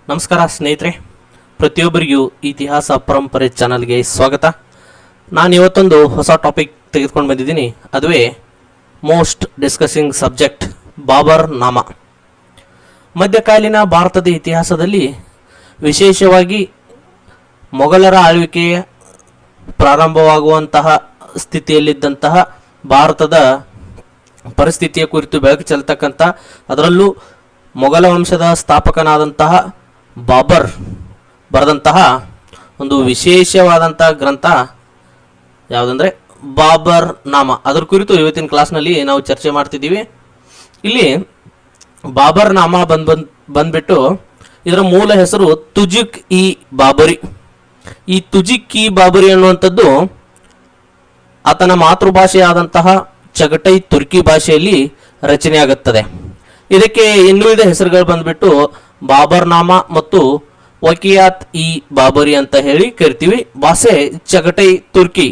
ನಮಸ್ಕಾರ ಸ್ನೇಹಿತರೆ, ಪ್ರತಿಯೊಬ್ಬರಿಗೂ ಇತಿಹಾಸ ಪರಂಪರೆ ಚಾನಲ್ಗೆ ಸ್ವಾಗತ. ನಾನು ಇವತ್ತೊಂದು ಹೊಸ ಟಾಪಿಕ್ ತೆಗೆದುಕೊಂಡು ಬಂದಿದ್ದೀನಿ. ಅದುವೇ ಮೋಸ್ಟ್ ಡಿಸ್ಕಸಿಂಗ್ ಸಬ್ಜೆಕ್ಟ್ ಬಾಬರ್ ನಾಮ. ಮಧ್ಯಕಾಲೀನ ಭಾರತದ ಇತಿಹಾಸದಲ್ಲಿ ವಿಶೇಷವಾಗಿ ಮೊಘಲರ ಆಳ್ವಿಕೆಯ ಪ್ರಾರಂಭವಾಗುವಂತಹ ಸ್ಥಿತಿಯಲ್ಲಿದ್ದಂತಹ ಭಾರತದ ಪರಿಸ್ಥಿತಿಯ ಕುರಿತು ಬೆಳಕು ಚೆಲ್ಲತಕ್ಕಂಥ, ಅದರಲ್ಲೂ ಮೊಘಲ ವಂಶದ ಸ್ಥಾಪಕನಾದಂತಹ ಬಾಬರ್ ಬರೆದಂತಹ ಒಂದು ವಿಶೇಷವಾದಂತಹ ಗ್ರಂಥ ಯಾವುದಂದರೆ ಬಾಬರ್ ನಾಮ. ಅದರ ಕುರಿತು ಇವತ್ತಿನ ಕ್ಲಾಸ್ನಲ್ಲಿ ನಾವು ಚರ್ಚೆ ಮಾಡ್ತಿದ್ದೀವಿ. ಇಲ್ಲಿ ಬಾಬರ್ ನಾಮ ಬಂದ್ಬಿಟ್ಟು ಇದರ ಮೂಲ ಹೆಸರು ತುಜಿಕ್ ಇ ಬಾಬರಿ. ಈ ತುಜಿಕ್ ಇ ಬಾಬರಿ ಅನ್ನುವಂಥದ್ದು ಆತನ ಮಾತೃಭಾಷೆಯಾದಂತಹ ಚಗಟೈ ತುರ್ಕಿ ಭಾಷೆಯಲ್ಲಿ ರಚನೆಯಾಗುತ್ತದೆ. ಇದಕ್ಕೆ ಇನ್ನುಳಿದ ಹೆಸರುಗಳು ಬಂದ್ಬಿಟ್ಟು ಬಾಬರ್ ನಾಮ ಮತ್ತು ವಕಿಯಾತ್ ಇ ಬಾಬರಿ ಅಂತ ಹೇಳಿ ಕರಿತೀವಿ. ಭಾಷೆ ಚಗಟೈ ತುರ್ಕಿ.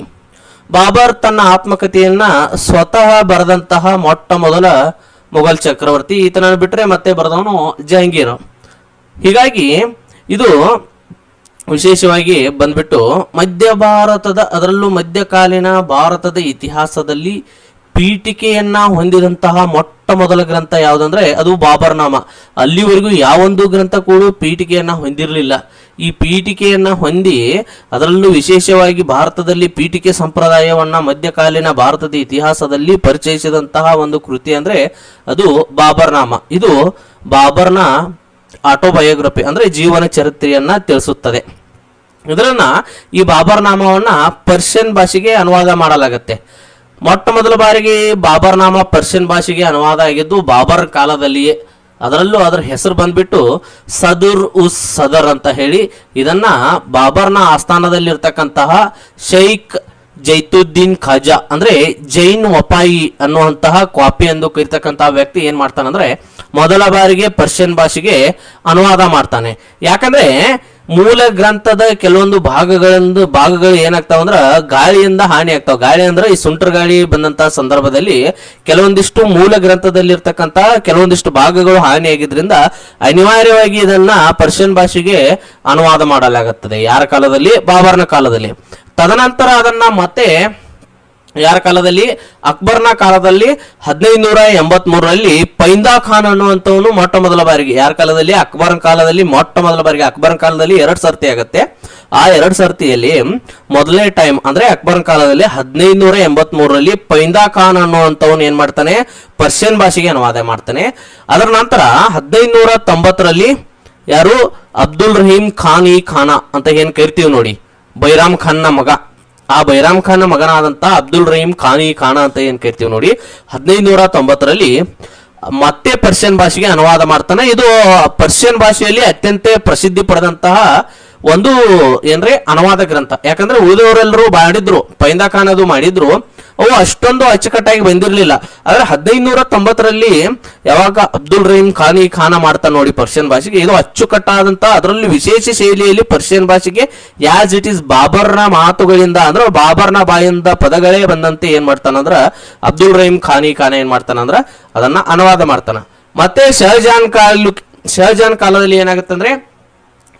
ಬಾಬರ್ ತನ್ನ ಆತ್ಮಕಥೆಯನ್ನ ಸ್ವತಃ ಬರೆದಂತಹ ಮೊಟ್ಟ ಮೊದಲ ಮೊಘಲ್ ಚಕ್ರವರ್ತಿ. ಈತನನ್ನು ಬಿಟ್ಟರೆ ಮತ್ತೆ ಬರೆದವನು ಜಹಾಂಗೀರ್. ಹೀಗಾಗಿ ಇದು ವಿಶೇಷವಾಗಿ ಬಂದ್ಬಿಟ್ಟು ಮಧ್ಯ ಭಾರತದ, ಅದರಲ್ಲೂ ಮಧ್ಯಕಾಲೀನ ಭಾರತದ ಇತಿಹಾಸದಲ್ಲಿ ಪೀಠಿಕೆಯನ್ನ ಹೊಂದಿದಂತಹ ಮೊಟ್ಟ ಮೊದಲ ಗ್ರಂಥ ಯಾವುದಂದ್ರೆ ಅದು ಬಾಬರ್ ನಾಮ. ಅಲ್ಲಿವರೆಗೂ ಯಾವೊಂದು ಗ್ರಂಥ ಕೂಡ ಪೀಠಿಕೆಯನ್ನ ಹೊಂದಿರಲಿಲ್ಲ. ಈ ಪೀಠಿಕೆಯನ್ನ ಹೊಂದಿ, ಅದರಲ್ಲೂ ವಿಶೇಷವಾಗಿ ಭಾರತದಲ್ಲಿ ಪೀಠಿಕೆ ಸಂಪ್ರದಾಯವನ್ನ ಮಧ್ಯಕಾಲೀನ ಭಾರತದ ಇತಿಹಾಸದಲ್ಲಿ ಪರಿಚಯಿಸಿದಂತಹ ಒಂದು ಕೃತಿ ಅಂದ್ರೆ ಅದು ಬಾಬರ್ ನಾಮ. ಇದು ಬಾಬರ್ನ ಆಟೋಬಯೋಗ್ರಫಿ ಅಂದ್ರೆ ಜೀವನ ಚರಿತ್ರೆಯನ್ನ ತಿಳಿಸುತ್ತದೆ. ಇದರನ್ನ ಈ ಬಾಬರ್ ನಾಮವನ್ನ ಪರ್ಷಿಯನ್ ಭಾಷೆಗೆ ಅನುವಾದ ಮಾಡಲಾಗತ್ತೆ. ಮೊಟ್ಟ ಮೊದಲ ಬಾರಿಗೆ ಬಾಬರ್ ನಾಮ ಪರ್ಷಿಯನ್ ಭಾಷೆಗೆ ಅನುವಾದ ಆಗಿದ್ದು ಬಾಬರ್ ಕಾಲದಲ್ಲಿಯೇ. ಅದರಲ್ಲೂ ಅದರ ಹೆಸರು ಬಂದ್ಬಿಟ್ಟು ಸದುರ್ ಉಸ್ ಸದರ್ ಅಂತ ಹೇಳಿ. ಇದನ್ನ ಬಾಬರ್ನ ಆಸ್ಥಾನದಲ್ಲಿರ್ತಕ್ಕಂತಹ ಶೈಖ್ ಜೈತುದ್ದೀನ್ ಖಾಜಾ ಅಂದ್ರೆ ಜೈನ್ ವಪಾಯಿ ಅನ್ನುವಂತಹ ಕ್ವಾಪಿ ಎಂದು ಕರೀತಕ್ಕಂತಹ ವ್ಯಕ್ತಿ ಏನ್ ಮಾಡ್ತಾನಂದ್ರೆ ಮೊದಲ ಬಾರಿಗೆ ಪರ್ಷಿಯನ್ ಭಾಷೆಗೆ ಅನುವಾದ ಮಾಡ್ತಾನೆ. ಯಾಕಂದ್ರೆ ಮೂಲ ಗ್ರಂಥದ ಕೆಲವೊಂದು ಭಾಗಗಳು ಏನಾಗ್ತಾವ ಅಂದ್ರ ಗಾಳಿಯಿಂದ ಹಾನಿ ಆಗ್ತಾವ. ಗಾಳಿ ಅಂದ್ರೆ ಈ ಸುಂಟರ್ ಗಾಳಿ ಬಂದಂತಹ ಸಂದರ್ಭದಲ್ಲಿ ಕೆಲವೊಂದಿಷ್ಟು ಮೂಲ ಗ್ರಂಥದಲ್ಲಿ ಇರ್ತಕ್ಕಂತ ಕೆಲವೊಂದಿಷ್ಟು ಭಾಗಗಳು ಹಾನಿಯಾಗಿದ್ರಿಂದ ಅನಿವಾರ್ಯವಾಗಿ ಇದನ್ನ ಪರ್ಷಿಯನ್ ಭಾಷೆಗೆ ಅನುವಾದ ಮಾಡಲಾಗುತ್ತದೆ. ಯಾರ ಕಾಲದಲ್ಲಿ? ಬಾಬರ್ನ ಕಾಲದಲ್ಲಿ. ತದನಂತರ ಅದನ್ನ ಮತ್ತೆ ಯಾರ ಕಾಲದಲ್ಲಿ? ಅಕ್ಬರ್ನ ಕಾಲದಲ್ಲಿ 1583ರಲ್ಲಿ ಪೈಂದಾ ಖಾನ್ ಅನ್ನುವಂಥವನು ಮೊಟ್ಟ ಮೊದಲ ಬಾರಿಗೆ, ಯಾರ ಕಾಲದಲ್ಲಿ? ಅಕ್ಬರ್ನ ಕಾಲದಲ್ಲಿ ಮೊಟ್ಟ ಮೊದಲ ಬಾರಿಗೆ. ಅಕ್ಬರ್ನ ಕಾಲದಲ್ಲಿ 2 ಸರ್ತಿ ಆಗುತ್ತೆ. ಆ 2 ಸರ್ತಿಯಲ್ಲಿ ಮೊದಲನೇ ಟೈಮ್ ಅಂದ್ರೆ ಅಕ್ಬರ್ನ ಕಾಲದಲ್ಲಿ 1583ರಲ್ಲಿ ಪೈಂದಾ ಖಾನ್ ಅನ್ನುವಂಥವನು ಏನ್ ಮಾಡ್ತಾನೆ? ಪರ್ಷಿಯನ್ ಭಾಷೆಗೆ ಅನುವಾದ ಮಾಡ್ತಾನೆ. ಅದರ ನಂತರ 1590ರಲ್ಲಿ ಯಾರು? ಅಬ್ದುಲ್ ರಹೀಂ ಖಾನ್ ಇ ಖಾನಾ ಅಂತ ಏನ್ ಕರಿತೀವಿ ನೋಡಿ, ಬೈರಾಮ್ ಖಾನ್ನ ಮಗ. ಆ ಬೈರಾಮ್ ಖಾನ್ ಮಗನಾದಂತ ಅಬ್ದುಲ್ ರಹೀಂ ಖಾನ್ ಇ ಖಾನಾ ಅಂತ ಏನ್ ಕರಿತೀವಿ ನೋಡಿ, 1590ರಲ್ಲಿ ಮತ್ತೆ ಪರ್ಷಿಯನ್ ಭಾಷೆಗೆ ಅನುವಾದ ಮಾಡ್ತಾನೆ. ಇದು ಪರ್ಷಿಯನ್ ಭಾಷೆಯಲ್ಲಿ ಅತ್ಯಂತ ಪ್ರಸಿದ್ಧಿ ಪಡೆದಂತಹ ಒಂದು ಏನ್ರೆ ಅನುವಾದ ಗ್ರಂಥ. ಯಾಕಂದ್ರೆ ಉಳಿದವರೆಲ್ಲರೂ ಮಾಡಿದ್ರು, ಪೈಂದಾ ಖಾನ್ ಅದು ಮಾಡಿದ್ರು, ಅವು ಅಷ್ಟೊಂದು ಅಚ್ಚುಕಟ್ಟಾಗಿ ಬಂದಿರಲಿಲ್ಲ. ಆದ್ರೆ 1590ರಲ್ಲಿ ಯಾವಾಗ ಅಬ್ದುಲ್ ರಹೀಂ ಖಾನ್ ಇ ಖಾನಾ ಮಾಡ್ತಾನೆ ನೋಡಿ ಪರ್ಷಿಯನ್ ಭಾಷೆಗೆ, ಇದು ಅಚ್ಚುಕಟ್ಟಾದಂತ, ಅದರಲ್ಲಿ ವಿಶೇಷ ಶೈಲಿಯಲ್ಲಿ ಪರ್ಷಿಯನ್ ಭಾಷೆಗೆ ಯಾಸ್ ಇಟ್ ಈಸ್ ಬಾಬರ್ನ ಮಾತುಗಳಿಂದ ಅಂದ್ರೆ ಬಾಬರ್ನ ಬಾಯಿಂದ ಪದಗಳೇ ಬಂದಂತೆ ಏನ್ ಮಾಡ್ತಾನಂದ್ರ ಅಬ್ದುಲ್ ರಹೀಂ ಖಾನ್ ಇ ಖಾನಾ ಏನ್ ಮಾಡ್ತಾನಂದ್ರ ಅದನ್ನ ಅನುವಾದ ಮಾಡ್ತಾನ. ಮತ್ತೆ ಶಹಜಾನ್ ಕಾಲದಲ್ಲಿ ಏನಾಗುತ್ತಂದ್ರೆ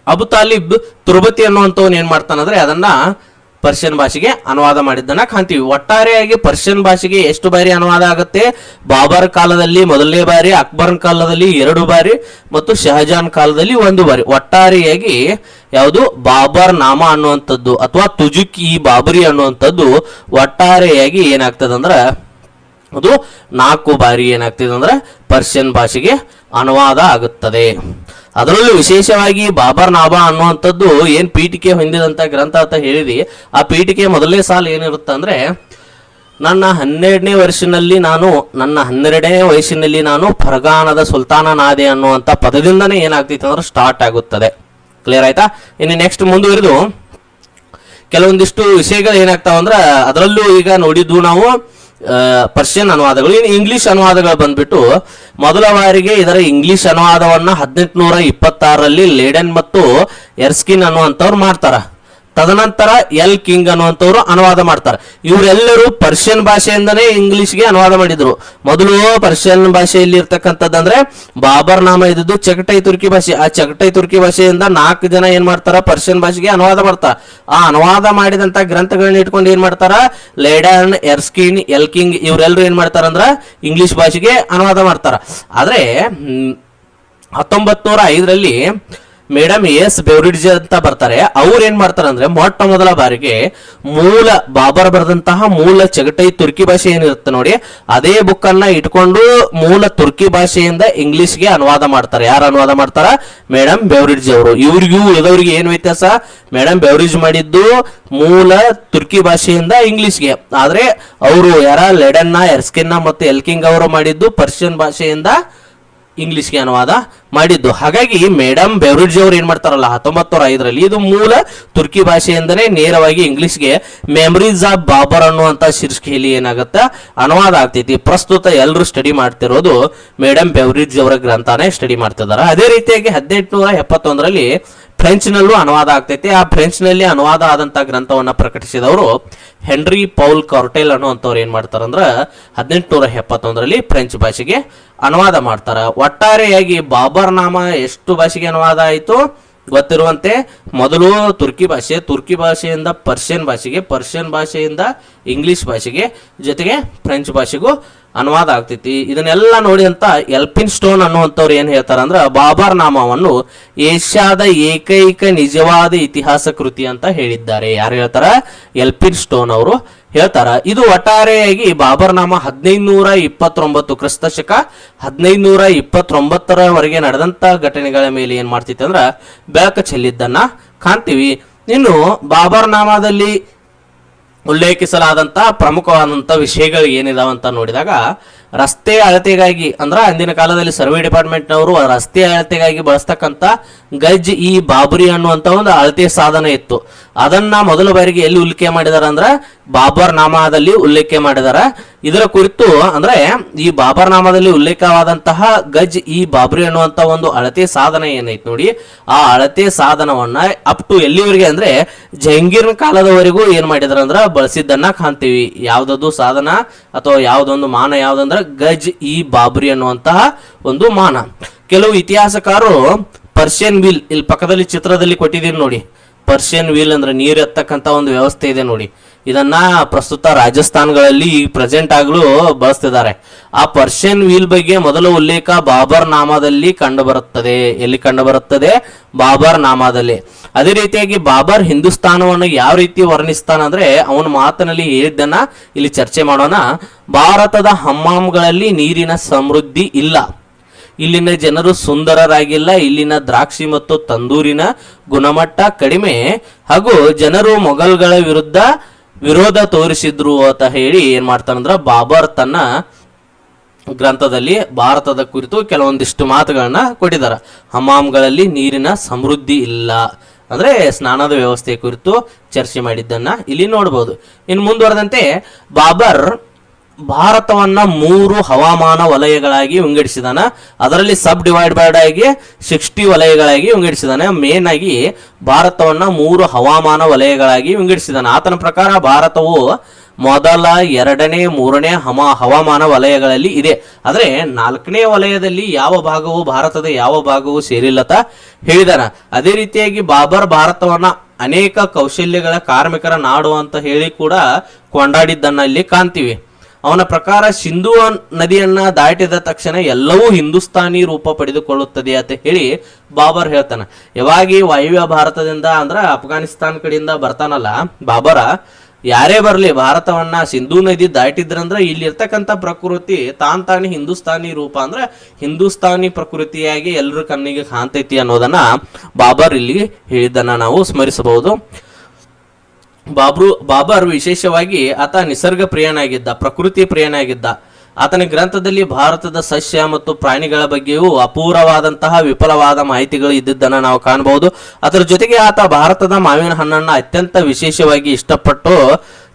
ಅಬು ತಾಲಿಬ್ ತುರ್ಬತಿ ಅನ್ನುವಂಥವನ್ ಏನ್ ಮಾಡ್ತಾನಂದ್ರೆ ಅದನ್ನ ಪರ್ಷಿಯನ್ ಭಾಷೆಗೆ ಅನುವಾದ ಮಾಡಿದ್ದನ್ನ ಕಾಣ್ತೀವಿ. ಒಟ್ಟಾರೆಯಾಗಿ ಪರ್ಷಿಯನ್ ಭಾಷೆಗೆ ಎಷ್ಟು ಬಾರಿ ಅನುವಾದ ಆಗುತ್ತೆ? ಬಾಬರ್ ಕಾಲದಲ್ಲಿ ಮೊದಲನೇ ಬಾರಿ, ಅಕ್ಬರ್ನ ಕಾಲದಲ್ಲಿ 2 ಬಾರಿ ಮತ್ತು ಶಹಜಾನ್ ಕಾಲದಲ್ಲಿ 1 ಬಾರಿ. ಒಟ್ಟಾರೆಯಾಗಿ ಯಾವುದು? ಬಾಬರ್ ನಾಮ ಅನ್ನುವಂಥದ್ದು ಅಥವಾ ತುಜುಕ್ ಇ ಬಾಬರಿ ಅನ್ನುವಂಥದ್ದು ಒಟ್ಟಾರೆಯಾಗಿ ಏನಾಗ್ತದಂದ್ರ ಅದು 4 ಬಾರಿ ಏನಾಗ್ತದೆ ಅಂದ್ರೆ ಪರ್ಷಿಯನ್ ಭಾಷೆಗೆ ಅನುವಾದ ಆಗುತ್ತದೆ. ಅದರಲ್ಲೂ ವಿಶೇಷವಾಗಿ ಬಾಬರ್ ನಾಮ ಅನ್ನುವಂಥದ್ದು ಏನ್ ಪೀಠಿಕೆ ಹೊಂದಿದಂತ ಗ್ರಂಥ ಅಂತ ಹೇಳಿದಿ, ಆ ಪೀಠಿಕೆ ಮೊದಲನೇ ಸಾಲ ಏನಿರುತ್ತೆ ಅಂದ್ರೆ ನನ್ನ 12ನೇ ವಯಸ್ಸಿನಲ್ಲಿ ನಾನು ಫರ್ಗಾನದ ಸುಲ್ತಾನನಾದೆ ಅನ್ನುವಂಥ ಪದದಿಂದನೇ ಏನಾಗ್ತಿತ್ತು ಅಂದ್ರೆ ಸ್ಟಾರ್ಟ್ ಆಗುತ್ತದೆ. ಕ್ಲಿಯರ್ ಆಯ್ತಾ? ಇನ್ನು ನೆಕ್ಸ್ಟ್ ಮುಂದುವರಿದು ಕೆಲವೊಂದಿಷ್ಟು ವಿಷಯಗಳು ಏನಾಗ್ತಾವ ಅಂದ್ರೆ ಅದರಲ್ಲೂ ಈಗ ನೋಡಿದ್ವು ನಾವು ಪರ್ಷಿಯನ್ ಅನುವಾದಗಳು. ಇನ್ನು ಇಂಗ್ಲಿಷ್ ಅನುವಾದಗಳು ಬಂದ್ಬಿಟ್ಟು ಮೊದಲ ಬಾರಿಗೆ ಇದರ ಇಂಗ್ಲಿಷ್ ಅನುವಾದವನ್ನ 1826ರಲ್ಲಿ ಲೇಡನ್ ಮತ್ತು ಎರ್ಸ್ಕಿನ್ ಅನ್ನುವಂಥವ್ರು ಮಾಡ್ತಾರ. ತದನಂತರ ಎಲ್ ಕಿಂಗ್ ಅನ್ನುವಂಥವ್ರು ಅನುವಾದ ಮಾಡ್ತಾರೆ. ಇವರೆಲ್ಲರೂ ಪರ್ಷಿಯನ್ ಭಾಷೆಯಿಂದನೇ ಇಂಗ್ಲಿಷ್ಗೆ ಅನುವಾದ ಮಾಡಿದ್ರು. ಮೊದಲು ಪರ್ಷಿಯನ್ ಭಾಷೆಯಲ್ಲಿ ಇರ್ತಕ್ಕಂಥದ್ದಂದ್ರೆ ಬಾಬರ್ ನಾಮ ಇದ್ದು ಚಗಟೈ ತುರ್ಕಿ ಭಾಷೆ. ಆ ಚಗಟೈ ತುರ್ಕಿ ಭಾಷೆಯಿಂದ 4 ಜನ ಏನ್ ಮಾಡ್ತಾರ, ಪರ್ಷಿಯನ್ ಭಾಷೆಗೆ ಅನುವಾದ ಮಾಡ್ತಾರ. ಆ ಅನುವಾದ ಮಾಡಿದಂತ ಗ್ರಂಥಗಳನ್ನ ಇಟ್ಕೊಂಡು ಏನ್ ಮಾಡ್ತಾರ, ಲೇಡನ್, ಎರ್ಸ್ಕಿನ್, ಎಲ್ ಕಿಂಗ್ ಇವರೆಲ್ಲರೂ ಏನ್ ಮಾಡ್ತಾರಂದ್ರ ಇಂಗ್ಲಿಷ್ ಭಾಷೆಗೆ ಅನುವಾದ ಮಾಡ್ತಾರ. ಆದ್ರೆ 1905ರಲ್ಲಿ ಮೇಡಮ್ ಎಸ್ ಬೆವರಿಡ್ಜ್ ಅಂತ ಬರ್ತಾರೆ. ಅವ್ರು ಏನ್ ಮಾಡ್ತಾರೆ ಅಂದ್ರೆ ಮೊಟ್ಟ ಮೊದಲ ಬಾರಿಗೆ ಮೂಲ ಬಾಬರ್ ಬರೆದಂತಹ ಮೂಲ ಚಗಟೈ ತುರ್ಕಿ ಭಾಷೆ ಏನಿರುತ್ತೆ ನೋಡಿ, ಅದೇ ಬುಕ್ ಅನ್ನ ಇಟ್ಕೊಂಡು ಮೂಲ ತುರ್ಕಿ ಭಾಷೆಯಿಂದ ಇಂಗ್ಲಿಷ್ಗೆ ಅನುವಾದ ಮಾಡ್ತಾರೆ. ಯಾರು ಅನುವಾದ ಮಾಡ್ತಾರ? ಮೇಡಮ್ ಬೆವರಿಡ್ಜ್ ಅವರು. ಇವ್ರಿಗೂ ಉಳಿದವ್ರಿಗೆ ಏನ್ ವ್ಯತ್ಯಾಸ? ಮೇಡಮ್ ಬೆವರಿಡ್ಜ್ ಮಾಡಿದ್ದು ಮೂಲ ತುರ್ಕಿ ಭಾಷೆಯಿಂದ ಇಂಗ್ಲಿಷ್ಗೆ, ಆದ್ರೆ ಅವರು ಲೆಡನ್ನ, ಎರ್ಸ್ಕಿನ್ನ ಮತ್ತು ಎಲ್ಕಿಂಗ್ ಅವರು ಮಾಡಿದ್ದು ಪರ್ಷಿಯನ್ ಭಾಷೆಯಿಂದ ಇಂಗ್ಲಿಷ್ಗೆ ಅನುವಾದ ಮಾಡಿದ್ದು. ಹಾಗಾಗಿ ಮೇಡಮ್ ಬೆವರಿಡ್ಜ್ ಅವರು ಏನ್ ಮಾಡ್ತಾರಲ್ಲ 1905ರಲ್ಲಿ ಇದು ಮೂಲ ತುರ್ಕಿ ಭಾಷೆಯಿಂದನೇ ನೇರವಾಗಿ ಇಂಗ್ಲಿಷ್ಗೆ ಮೆಮರೀಸ್ ಆಫ್ ಬಾಬರ್ ಅನ್ನುವಂತ ಶೀರ್ಷಿಕೆಯಲ್ಲಿ ಏನಾಗುತ್ತೆ ಅನುವಾದ ಆಗ್ತೈತಿ. ಪ್ರಸ್ತುತ ಎಲ್ಲರೂ ಸ್ಟಡಿ ಮಾಡ್ತಿರೋದು ಮೇಡಮ್ ಬೆವರಿಡ್ಜ್ ಅವರ ಗ್ರಂಥನೇ ಸ್ಟಡಿ ಮಾಡ್ತಿದ್ದಾರೆ. ಅದೇ ರೀತಿಯಾಗಿ 1871ರಲ್ಲಿ ಫ್ರೆಂಚ್ ನಲ್ಲೂ ಅನುವಾದ ಆಗ್ತೈತಿ. ಆ ಫ್ರೆಂಚ್ ನಲ್ಲಿ ಅನುವಾದ ಆದಂತ ಗ್ರಂಥವನ್ನ ಪ್ರಕಟಿಸಿದವರು ಹೆನ್ರಿ ಪೌಲ್ ಕಾರ್ಟೆಲ್ ಅನ್ನುವಂಥವ್ರು ಏನ್ ಮಾಡ್ತಾರಂದ್ರ 1871ರಲ್ಲಿ ಫ್ರೆಂಚ್ ಭಾಷೆಗೆ ಅನುವಾದ ಮಾಡ್ತಾರ. ಒಟ್ಟಾರೆಯಾಗಿ ಬಾಬರ್ ನಾಮ ಎಷ್ಟು ಭಾಷೆಗೆ ಅನುವಾದ ಆಯಿತು ಗೊತ್ತಿರುವಂತೆ, ಮೊದಲು ತುರ್ಕಿ ಭಾಷೆ, ತುರ್ಕಿ ಭಾಷೆಯಿಂದ ಪರ್ಷಿಯನ್ ಭಾಷೆಗೆ, ಪರ್ಷಿಯನ್ ಭಾಷೆಯಿಂದ ಇಂಗ್ಲಿಷ್ ಭಾಷೆಗೆ, ಜೊತೆಗೆ ಫ್ರೆಂಚ್ ಭಾಷೆಗೂ ಅನುವಾದ ಆಗ್ತೈತಿ. ಇದನ್ನೆಲ್ಲ ನೋಡಿ ಅಂತ ಎಲ್ಪಿನ್ ಸ್ಟೋನ್ ಅನ್ನುವಂಥವ್ರು ಏನ್ ಹೇಳ್ತಾರ ಅಂದ್ರ ಬಾಬರ್ ನಾಮವನ್ನು ಏಷ್ಯಾದ ಏಕೈಕ ನಿಜವಾದ ಇತಿಹಾಸ ಕೃತಿ ಅಂತ ಹೇಳಿದ್ದಾರೆ. ಯಾರು ಹೇಳ್ತಾರ? ಎಲ್ಪಿನ್ ಸ್ಟೋನ್ ಅವರು ಹೇಳ್ತಾರ. ಇದು ಒಟ್ಟಾರೆಯಾಗಿ ಬಾಬರ್ ನಾಮ 1529 ಕ್ರಿಸ್ತ ಶಕ 1529ರವರೆಗೆ ನಡೆದಂತ ಘಟನೆಗಳ ಮೇಲೆ ಏನ್ ಮಾಡ್ತೈತಿ ಅಂದ್ರ ಬೆಳಕು ಚೆಲ್ಲಿದ್ದನ್ನ ಕಾಣ್ತೀವಿ. ಇನ್ನು ಬಾಬರ್ ನಾಮದಲ್ಲಿ ಉಲ್ಲೇಖಿಸಲಾದಂತ ಪ್ರಮುಖವಾದಂತ ವಿಷಯಗಳು ಏನಿದಾವಂತ ನೋಡಿದಾಗ, ರಸ್ತೆ ಅಳತೆಗಾಗಿ ಅಂದ್ರ ಅಂದಿನ ಕಾಲದಲ್ಲಿ ಸರ್ವೆ ಡಿಪಾರ್ಟ್ಮೆಂಟ್ ನವರು ರಸ್ತೆ ಅಳತೆಗಾಗಿ ಬಳಸ್ತಕ್ಕಂತ ಗಜ್ ಇ ಬಾಬರಿ ಅನ್ನುವಂತ ಒಂದು ಅಳತೆ ಸಾಧನ ಇತ್ತು. ಅದನ್ನ ಮೊದಲ ಬಾರಿಗೆ ಎಲ್ಲಿ ಉಲ್ಲೇಖ ಮಾಡಿದಾರ ಅಂದ್ರ ಬಾಬರ್ ನಾಮದಲ್ಲಿ ಉಲ್ಲೇಖ ಮಾಡಿದಾರ. ಇದರ ಕುರಿತು ಅಂದ್ರೆ ಈ ಬಾಬರ್ ನಾಮದಲ್ಲಿ ಉಲ್ಲೇಖವಾದಂತಹ ಗಜ್ ಇ ಬಾಬರಿ ಅನ್ನುವಂತ ಒಂದು ಅಳತೆ ಸಾಧನ ಏನೈತಿ ನೋಡಿ, ಆ ಅಳತೆ ಸಾಧನವನ್ನ ಅಪ್ ಟು ಎಲ್ಲಿವರೆಗೆ ಅಂದ್ರೆ ಜಹಂಗೀರ್ನ ಕಾಲದವರೆಗೂ ಏನ್ ಮಾಡಿದಾರ ಅಂದ್ರ ಬಳಸಿದ್ದನ್ನ ಕಾಣ್ತೀವಿ. ಯಾವ್ದದು ಸಾಧನ ಅಥವಾ ಯಾವ್ದೊಂದು ಮಾನ ಯಾವ್ದಂದ್ರ ಗಜ್ ಇ ಬಾಬರಿ ಅನ್ನುವಂತಹ ಒಂದು ಮಾನ. ಕೆಲವು ಇತಿಹಾಸಕಾರರು ಪರ್ಷಿಯನ್ ವೀಲ್, ಇಲ್ಲಿ ಪಕ್ಕದಲ್ಲಿ ಚಿತ್ರದಲ್ಲಿ ಕೊಟ್ಟಿದ್ದೀನಿ ನೋಡಿ, ಪರ್ಷಿಯನ್ ವೀಲ್ ಅಂದ್ರೆ ನೀರು ಎತ್ತಕ್ಕಂತ ಒಂದು ವ್ಯವಸ್ಥೆ ಇದೆ ನೋಡಿ, ಇದನ್ನ ಪ್ರಸ್ತುತ ರಾಜಸ್ಥಾನಗಳಲ್ಲಿ ಪ್ರೆಸೆಂಟ್ ಆಗಲು ಬಳಸ್ತಿದ್ದಾರೆ. ಆ ಪರ್ಷಿಯನ್ ವೀಲ್ ಬಗ್ಗೆ ಮೊದಲ ಉಲ್ಲೇಖ ಬಾಬರ್ ನಾಮದಲ್ಲಿ ಕಂಡು ಬರುತ್ತದೆ. ಎಲ್ಲಿ ಕಂಡು ಬರುತ್ತದೆ? ಬಾಬರ್ ನಾಮದಲ್ಲಿ. ಅದೇ ರೀತಿಯಾಗಿ ಬಾಬರ್ ಹಿಂದೂಸ್ತಾನವನ್ನು ಯಾವ ರೀತಿ ವರ್ಣಿಸ್ತಾನಂದ್ರೆ ಅವನ ಮಾತಿನಲ್ಲಿ ಹೇಳಿದ್ದನ್ನ ಇಲ್ಲಿ ಚರ್ಚೆ ಮಾಡೋಣ. ಭಾರತದ ಹಮ್ಮಾಮ್ಗಳಲ್ಲಿ ನೀರಿನ ಸಮೃದ್ಧಿ ಇಲ್ಲ, ಇಲ್ಲಿನ ಜನರು ಸುಂದರರಾಗಿಲ್ಲ, ಇಲ್ಲಿನ ದ್ರಾಕ್ಷಿ ಮತ್ತು ತಂದೂರಿನ ಗುಣಮಟ್ಟ ಕಡಿಮೆ, ಹಾಗೂ ಜನರು ಮೊಘಲ್ಗಳ ವಿರೋಧ ತೋರಿಸಿದ್ರು ಅಂತ ಹೇಳಿ ಏನ್ ಮಾಡ್ತಾನಂದ್ರ ಬಾಬರ್ ತನ್ನ ಗ್ರಂಥದಲ್ಲಿ ಭಾರತದ ಕುರಿತು ಕೆಲವೊಂದಿಷ್ಟು ಮಾತುಗಳನ್ನ ಕೊಟ್ಟಿದ್ದಾರೆ. ಹಮ್ಮಾಮ್ಗಳಲ್ಲಿ ನೀರಿನ ಸಮೃದ್ಧಿ ಇಲ್ಲ ಅಂದ್ರೆ ಸ್ನಾನದ ವ್ಯವಸ್ಥೆ ಕುರಿತು ಚರ್ಚೆ ಮಾಡಿದ್ದನ್ನ ಇಲ್ಲಿ ನೋಡಬಹುದು. ಇನ್ನು ಮುಂದುವರೆದಂತೆ ಬಾಬರ್ ಭಾರತವನ್ನ 3 ಹವಾಮಾನ ವಲಯಗಳಾಗಿ ವಿಂಗಡಿಸಿದಾನ. ಅದರಲ್ಲಿ ಸಬ್ ಡಿವೈಡ್ ಆಗಿ 60 ವಲಯಗಳಾಗಿ ವಿಂಗಡಿಸಿದಾನೆ. ಮೇನ್ ಆಗಿ ಭಾರತವನ್ನ 3 ಹವಾಮಾನ ವಲಯಗಳಾಗಿ ವಿಂಗಡಿಸಿದಾನೆ. ಆತನ ಪ್ರಕಾರ ಭಾರತವು ಮೊದಲ, 2ನೇ, 3ನೇ ಹವಾಮಾನ ವಲಯಗಳಲ್ಲಿ ಇದೆ. ಆದ್ರೆ 4ನೇ ವಲಯದಲ್ಲಿ ಯಾವ ಭಾಗವು ಭಾರತದ ಯಾವ ಭಾಗವು ಸೇರಿಲ್ಲತ ಹೇಳಿದಾನ. ಅದೇ ರೀತಿಯಾಗಿ ಬಾಬರ್ ಭಾರತವನ್ನ ಅನೇಕ ಕೌಶಲ್ಯಗಳ ಕಾರ್ಮಿಕರ ನಾಡು ಅಂತ ಹೇಳಿ ಕೂಡ ಕೊಂಡಾಡಿದ್ದನ್ನ ಇಲ್ಲಿ ಕಾಣ್ತೀವಿ. ಅವನ ಪ್ರಕಾರ ಸಿಂಧೂ ನದಿಯನ್ನ ದಾಟಿದ ತಕ್ಷಣ ಎಲ್ಲವೂ ಹಿಂದೂಸ್ತಾನಿ ರೂಪ ಪಡೆದುಕೊಳ್ಳುತ್ತದೆ ಅಂತ ಹೇಳಿ ಬಾಬರ್ ಹೇಳ್ತಾನೆ. ಯಾವಾಗಿ ವಾಯುವ್ಯ ಭಾರತದಿಂದ ಅಂದ್ರ ಅಫ್ಘಾನಿಸ್ತಾನ್ ಕಡೆಯಿಂದ ಬರ್ತಾನಲ್ಲ ಬಾಬರ, ಯಾರೇ ಬರಲಿ ಭಾರತವನ್ನ ಸಿಂಧೂ ನದಿ ದಾಟಿದ್ರಂದ್ರ ಇಲ್ಲಿ ಇರ್ತಕ್ಕಂಥ ಪ್ರಕೃತಿ ತಾನೇ ಹಿಂದೂಸ್ತಾನಿ ರೂಪ ಅಂದ್ರೆ ಹಿಂದೂಸ್ತಾನಿ ಪ್ರಕೃತಿಯಾಗಿ ಎಲ್ಲರ ಕಣ್ಣಿಗೆ ಕಾಣ್ತೈತಿ ಅನ್ನೋದನ್ನ ಬಾಬರ್ ಇಲ್ಲಿ ಹೇಳಿದ್ದನ್ನ ನಾವು ಸ್ಮರಿಸಬಹುದು. ಬಾಬರ್ ವಿಶೇಷವಾಗಿ ಆತ ನಿಸರ್ಗ ಪ್ರಿಯನಾಗಿದ್ದ, ಪ್ರಕೃತಿ ಪ್ರಿಯನಾಗಿದ್ದ. ಆತನ ಗ್ರಂಥದಲ್ಲಿ ಭಾರತದ ಸಸ್ಯ ಮತ್ತು ಪ್ರಾಣಿಗಳ ಬಗ್ಗೆಯೂ ಅಪೂರ್ವವಾದಂತಹ ವಿಫಲವಾದ ಮಾಹಿತಿಗಳು ಇದ್ದಿದ್ದನ್ನು ನಾವು ಕಾಣಬಹುದು. ಅದರ ಜೊತೆಗೆ ಆತ ಭಾರತದ ಮಾವಿನ ಹಣ್ಣನ್ನ ಅತ್ಯಂತ ವಿಶೇಷವಾಗಿ ಇಷ್ಟಪಟ್ಟು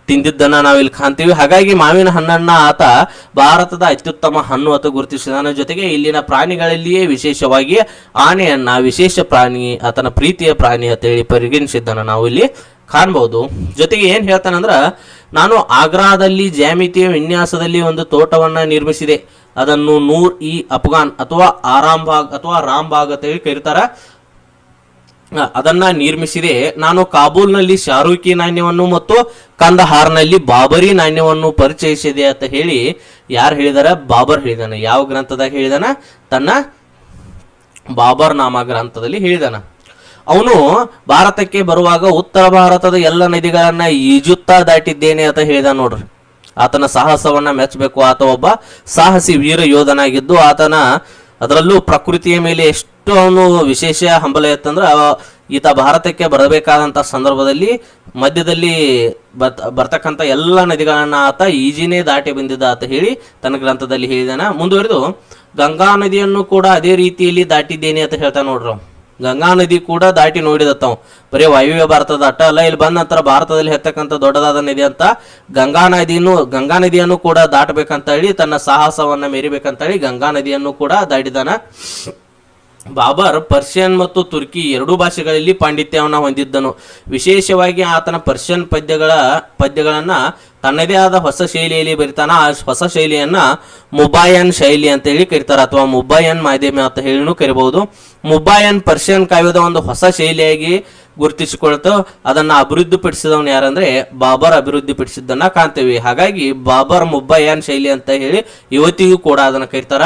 ತಿಂದಿದ್ದನ್ನ ನಾವಿಲ್ಲಿ ಕಾಣ್ತೀವಿ. ಹಾಗಾಗಿ ಮಾವಿನ ಹಣ್ಣನ್ನ ಆತ ಭಾರತದ ಅತ್ಯುತ್ತಮ ಹಣ್ಣು ಅಂತ ಗುರುತಿಸಿದಾನ. ಜೊತೆಗೆ ಇಲ್ಲಿನ ಪ್ರಾಣಿಗಳಲ್ಲಿಯೇ ವಿಶೇಷವಾಗಿ ಆನೆಯನ್ನ ವಿಶೇಷ ಪ್ರಾಣಿ, ಆತನ ಪ್ರೀತಿಯ ಪ್ರಾಣಿ ಅಂತ ಹೇಳಿ ಪರಿಗಣಿಸಿದ್ದನ್ನ ನಾವು ಇಲ್ಲಿ ಕಾಣಬಹುದು. ಜೊತೆಗೆ ಏನ್ ಹೇಳ್ತಾನಂದ್ರ, ನಾನು ಆಗ್ರಾದಲ್ಲಿ ಜ್ಯಾಮಿತಿಯ ವಿನ್ಯಾಸದಲ್ಲಿ ಒಂದು ತೋಟವನ್ನ ನಿರ್ಮಿಸಿದೆ, ಅದನ್ನು ನೂರ್ ಇ ಅಫ್ಘಾನ್ ಅಥವಾ ಆರಾಮ್ಬಾಗ್ ಅಥವಾ ರಾಮ್ಬಾಗ್ ಅಂತ ಹೇಳಿ ಕರೀತಾರ, ಅದನ್ನ ನಿರ್ಮಿಸಿದೆ. ನಾನು ಕಾಬೂಲ್ನಲ್ಲಿ ಶಾರೂಕಿ ನಾಣ್ಯವನ್ನು ಮತ್ತು ಕಂದಹಾರ್ನಲ್ಲಿ ಬಾಬರಿ ನಾಣ್ಯವನ್ನು ಪರಿಚಯಿಸಿದೆ ಅಂತ ಹೇಳಿ ಯಾರು ಹೇಳಿದಾರ? ಬಾಬರ್ ಹೇಳಿದಾನ. ಯಾವ ಗ್ರಂಥದಾಗ ಹೇಳಿದಾನ? ತನ್ನ ಬಾಬರ್ ನಾಮ ಗ್ರಂಥದಲ್ಲಿ ಹೇಳಿದಾನ. ಅವನು ಭಾರತಕ್ಕೆ ಬರುವಾಗ ಉತ್ತರ ಭಾರತದ ಎಲ್ಲ ನದಿಗಳನ್ನ ಈಜುತ್ತಾ ದಾಟಿದ್ದೇನೆ ಅಂತ ಹೇಳಿದ ನೋಡ್ರಿ. ಆತನ ಸಾಹಸವನ್ನ ಮೆಚ್ಚಬೇಕು. ಆತ ಒಬ್ಬ ಸಾಹಸಿ ವೀರ ಯೋಧನಾಗಿದ್ದು, ಆತನ ಅದರಲ್ಲೂ ಪ್ರಕೃತಿಯ ಮೇಲೆ ಎಷ್ಟು ಅವನು ವಿಶೇಷ ಹಂಬಲ ಇತ್ತಂದ್ರೆ, ಈತ ಭಾರತಕ್ಕೆ ಬರಬೇಕಾದಂಥ ಸಂದರ್ಭದಲ್ಲಿ ಮಧ್ಯದಲ್ಲಿ ಬರ್ತಕ್ಕಂಥ ಎಲ್ಲ ನದಿಗಳನ್ನ ಆತ ಈಜಿನೇ ದಾಟಿ ಬಂದಿದ್ದ ಅಂತ ಹೇಳಿ ತನ್ನ ಗ್ರಂಥದಲ್ಲಿ ಹೇಳಿದಾನ. ಮುಂದುವರೆದು ಗಂಗಾ ನದಿಯನ್ನು ಕೂಡ ಅದೇ ರೀತಿಯಲ್ಲಿ ದಾಟಿದ್ದೇನೆ ಅಂತ ಹೇಳ್ತಾ ನೋಡ್ರು. ಗಂಗಾ ನದಿ ಕೂಡ ದಾಟಿ ನೋಡಿದತ್ತವ್. ಬರೀ ವಾಯುವ್ಯ ಭಾರತದ ಅಟ್ಟ ಅಲ್ಲ, ಇಲ್ಲಿ ಬಂದ ನಂತರ ಭಾರತದಲ್ಲಿ ಹೆತ್ತಕ್ಕಂಥ ದೊಡ್ಡದಾದ ನದಿ ಅಂತ ಗಂಗಾ ನದಿಯನ್ನು ಕೂಡ ದಾಟಬೇಕಂತ ಹೇಳಿ, ತನ್ನ ಸಾಹಸವನ್ನ ಮೆರಿಬೇಕಂತ ಹೇಳಿ ಗಂಗಾ ನದಿಯನ್ನು ಕೂಡ ದಾಟಿದಾನ. ಬಾಬರ್ ಪರ್ಷಿಯನ್ ಮತ್ತು ತುರ್ಕಿ ಎರಡೂ ಭಾಷೆಗಳಲ್ಲಿ ಪಾಂಡಿತ್ಯವನ್ನು ಹೊಂದಿದ್ದನು. ವಿಶೇಷವಾಗಿ ಆತನ ಪರ್ಷಿಯನ್ ಪದ್ಯಗಳನ್ನ ತನ್ನದೇ ಆದ ಹೊಸ ಶೈಲಿಯಲ್ಲಿ ಬರಿತಾನ. ಆ ಹೊಸ ಶೈಲಿಯನ್ನ ಮುಬಾಯನ್ ಶೈಲಿ ಅಂತ ಹೇಳಿ ಕರೀತಾರ, ಅಥವಾ ಮುಬಾಯನ್ ಮಾಧ್ಯಮ ಅಂತ ಹೇಳಿನೂ ಕರಿಬಹುದು. ಮುಬಾಯನ್ ಪರ್ಷಿಯನ್ ಕಾವ್ಯದ ಒಂದು ಹೊಸ ಶೈಲಿಯಾಗಿ ಗುರುತಿಸಿಕೊಳ್ತು. ಅದನ್ನ ಅಭಿವೃದ್ಧಿಪಡಿಸಿದವನು ಯಾರಂದ್ರೆ ಬಾಬರ್ ಅಭಿವೃದ್ಧಿಪಡಿಸಿದ್ದನ್ನ ಕಾಣ್ತೇವೆ. ಹಾಗಾಗಿ ಬಾಬರ್ ಮುಬಾಯನ್ ಶೈಲಿ ಅಂತ ಹೇಳಿ ಇವತ್ತಿಗೂ ಕೂಡ ಅದನ್ನ ಕರೀತಾರ.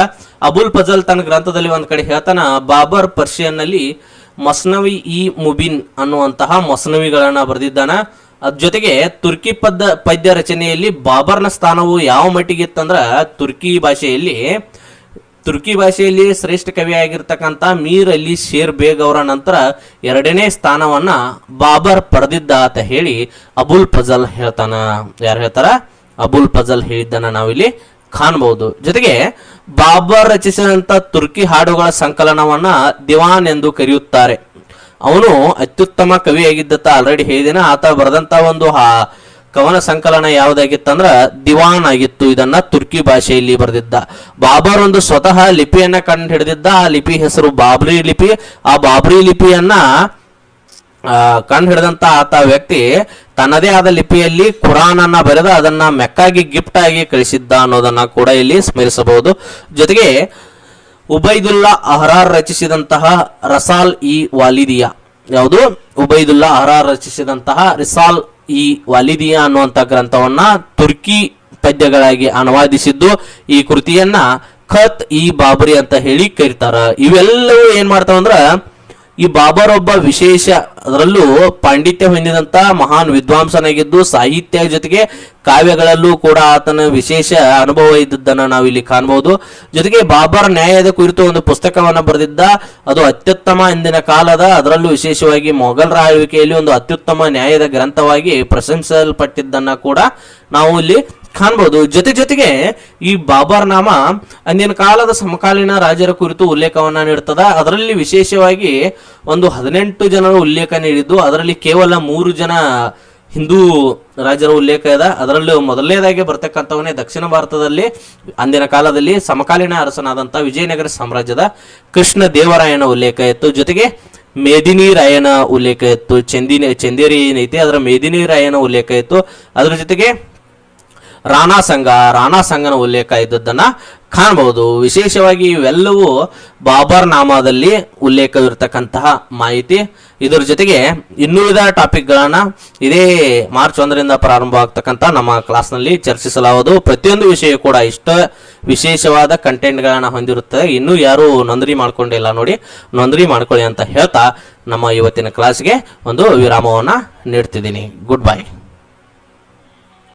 ಅಬುಲ್ ಫಜಲ್ ತನ್ನ ಗ್ರಂಥದಲ್ಲಿ ಒಂದ್ ಕಡೆ ಹೇಳ್ತಾನ, ಬಾಬರ್ ಪರ್ಷಿಯನ್ ನಲ್ಲಿ ಮಸ್ನವಿ ಇ ಮುಬಿನ್ ಅನ್ನುವಂತಹ ಮಸ್ನವಿಗಳನ್ನ ಬರೆದಿದ್ದಾನ. ಅದ್ ಜೊತೆಗೆ ತುರ್ಕಿ ಪದ್ಯ ರಚನೆಯಲ್ಲಿ ಬಾಬರ್ನ ಸ್ಥಾನವು ಯಾವ ಮಟ್ಟಿಗೆ ಇತ್ತಂದ್ರ, ತುರ್ಕಿ ಭಾಷೆಯಲ್ಲಿ ಶ್ರೇಷ್ಠ ಕವಿಯಾಗಿರ್ತಕ್ಕಂಥ ಮೀರ್ ಅಲಿ ಶೇರ್ ಬೇಗ್ ಅವರ ನಂತರ ಎರಡನೇ ಸ್ಥಾನವನ್ನ ಬಾಬರ್ ಪಡೆದಿದ್ದ ಅಂತ ಹೇಳಿ ಅಬುಲ್ ಫಜಲ್ ಹೇಳ್ತಾನ. ಯಾರು ಹೇಳ್ತಾರ? ಅಬುಲ್ ಫಜಲ್ ಹೇಳಿದ್ದನ್ನ ನಾವಿಲ್ಲಿ ಕಾಣಬಹುದು. ಜೊತೆಗೆ ಬಾಬರ್ ರಚಿಸಿದಂತ ತುರ್ಕಿ ಹಾಡುಗಳ ಸಂಕಲನವನ್ನ ದಿವಾನ್ ಎಂದು ಕರೆಯುತ್ತಾರೆ. ಅವನು ಅತ್ಯುತ್ತಮ ಕವಿಯಾಗಿದ್ದತ್ತ ಆಲ್ರೆಡಿ ಹೇಳಿದೇನ. ಆತ ಬರೆದಂತ ಒಂದು ಕವನ ಸಂಕಲನ ಯಾವುದಾಗಿತ್ತಂದ್ರ ದಿವಾನ್ ಆಗಿತ್ತು. ಇದನ್ನ ತುರ್ಕಿ ಭಾಷೆಯಲ್ಲಿ ಬರೆದಿದ್ದ. ಬಾಬರ್ ಒಂದು ಸ್ವತಃ ಲಿಪಿಯನ್ನ ಕಂಡು ಹಿಡಿದಿದ್ದ. ಆ ಲಿಪಿ ಹೆಸರು ಬಾಬ್ರಿ ಲಿಪಿ. ಆ ಬಾಬ್ರಿ ಲಿಪಿಯನ್ನ ಕಂಡು ಹಿಡಿದಂತ ಆತ ವ್ಯಕ್ತಿ ತನ್ನದೇ ಆದ ಲಿಪಿಯಲ್ಲಿ ಕುರಾನ್ ಅನ್ನ ಬರೆದ ಅದನ್ನ ಮೆಕ್ಕಾಗಿ ಗಿಫ್ಟ್ ಆಗಿ ಕಳಿಸಿದ್ದ ಅನ್ನೋದನ್ನ ಕೂಡ ಇಲ್ಲಿ ಸ್ಮರಿಸಬಹುದು. ಜೊತೆಗೆ ಉಬೈದುಲ್ಲಾ ಅಹರಾರ್ ರಚಿಸಿದಂತಹ ರಸಾಲ್ ಇ ವಾಲಿದಿಯಾ, ಯಾವುದು? ಉಬೈದುಲ್ಲಾ ಅಹರಾರ್ ರಚಿಸಿದಂತಹ ರಿಸಾಲ್ ಈ ವಾಲಿದಿಯಾ ಅನ್ನುವಂತ ಗ್ರಂಥವನ್ನ ತುರ್ಕಿ ಪದ್ಯಗಳಾಗಿ ಅನುವಾದಿಸಿದ್ದು. ಈ ಕೃತಿಯನ್ನ ಖತ್ ಇ ಬಾಬರಿ ಅಂತ ಹೇಳಿ ಕರೀತಾರ. ಇವೆಲ್ಲವೂ ಏನ್ ಮಾಡ್ತಾವಂದ್ರ, ಈ ಬಾಬರ್ ಒಬ್ಬ ವಿಶೇಷ, ಅದರಲ್ಲೂ ಪಾಂಡಿತ್ಯ ಹೊಂದಿದಂತ ಮಹಾನ್ ವಿದ್ವಾಂಸನಾಗಿದ್ದು, ಸಾಹಿತ್ಯ ಜೊತೆಗೆ ಕಾವ್ಯಗಳಲ್ಲೂ ಕೂಡ ಆತನ ವಿಶೇಷ ಅನುಭವ ಇದ್ದದ್ದನ್ನ ನಾವಿಲ್ಲಿ ಕಾಣಬಹುದು. ಜೊತೆಗೆ ಬಾಬರ್ ನ್ಯಾಯದ ಕುರಿತು ಒಂದು ಪುಸ್ತಕವನ್ನ ಬರೆದಿದ್ದ. ಅದು ಅತ್ಯುತ್ತಮ ಇಂದಿನ ಕಾಲದ, ಅದರಲ್ಲೂ ವಿಶೇಷವಾಗಿ ಮೊಘಲರ ಆಳ್ವಿಕೆಯಲ್ಲಿ ಒಂದು ಅತ್ಯುತ್ತಮ ನ್ಯಾಯದ ಗ್ರಂಥವಾಗಿ ಪ್ರಶಂಸಿಸಲ್ಪಟ್ಟಿದ್ದನ್ನ ಕೂಡ ನಾವು ಇಲ್ಲಿ ಕಾಣಬಹುದು. ಜೊತೆಗೆ ಈ ಬಾಬರ್ ನಾಮ ಅಂದಿನ ಕಾಲದ ಸಮಕಾಲೀನ ರಾಜರ ಕುರಿತು ಉಲ್ಲೇಖವನ್ನ ನೀಡುತ್ತದ. ಅದರಲ್ಲಿ ವಿಶೇಷವಾಗಿ ಒಂದು 18 ಜನರ ಉಲ್ಲೇಖ ನೀಡಿದ್ದು, ಅದರಲ್ಲಿ ಕೇವಲ 3 ಜನ ಹಿಂದೂ ರಾಜರ ಉಲ್ಲೇಖ ಇದೆ. ಅದರಲ್ಲೂ ಮೊದಲನೇದಾಗಿ ಬರ್ತಕ್ಕಂಥವನೇ ದಕ್ಷಿಣ ಭಾರತದಲ್ಲಿ ಅಂದಿನ ಕಾಲದಲ್ಲಿ ಸಮಕಾಲೀನ ಅರಸನಾದಂಥ ವಿಜಯನಗರ ಸಾಮ್ರಾಜ್ಯದ ಕೃಷ್ಣ ದೇವರಾಯನ ಉಲ್ಲೇಖ ಇತ್ತು. ಜೊತೆಗೆ ಮೇದಿನಿ ರಾಯನ ಉಲ್ಲೇಖ ಇತ್ತು. ಚಂದೇರಿ ಏನೈತಿ ಅದರ ಮೇದಿನಿ ರಾಯನ ಉಲ್ಲೇಖ ಇತ್ತು. ಅದರ ಜೊತೆಗೆ ರಾಣಾ ಸಂಘನ ಉಲ್ಲೇಖ ಇದ್ದದ್ದನ್ನ ಕಾಣಬಹುದು. ವಿಶೇಷವಾಗಿ ಇವೆಲ್ಲವೂ ಬಾಬರ್ ನಾಮದಲ್ಲಿ ಉಲ್ಲೇಖವಿರತಕ್ಕಂತಹ ಮಾಹಿತಿ. ಇದರ ಜೊತೆಗೆ ಇನ್ನುಳಿದ ಟಾಪಿಕ್ಗಳನ್ನ ಇದೇ ಮಾರ್ಚ್ 1ರಿಂದ ಪ್ರಾರಂಭ ಆಗ್ತಕ್ಕಂಥ ನಮ್ಮ ಕ್ಲಾಸ್ನಲ್ಲಿ ಚರ್ಚಿಸಲಾಗುವುದು. ಪ್ರತಿಯೊಂದು ವಿಷಯ ಕೂಡ ಇಷ್ಟ ವಿಶೇಷವಾದ ಕಂಟೆಂಟ್ಗಳನ್ನ ಹೊಂದಿರುತ್ತದೆ. ಇನ್ನೂ ಯಾರು ನೋಂದಣಿ ಮಾಡ್ಕೊಂಡಿಲ್ಲ ನೋಡಿ, ನೋಂದಣಿ ಮಾಡ್ಕೊಳ್ಳಿ ಅಂತ ಹೇಳ್ತಾ ನಮ್ಮ ಇವತ್ತಿನ ಕ್ಲಾಸ್ಗೆ ಒಂದು ವಿರಾಮವನ್ನ ನೀಡ್ತಿದ್ದೀನಿ. Good bye.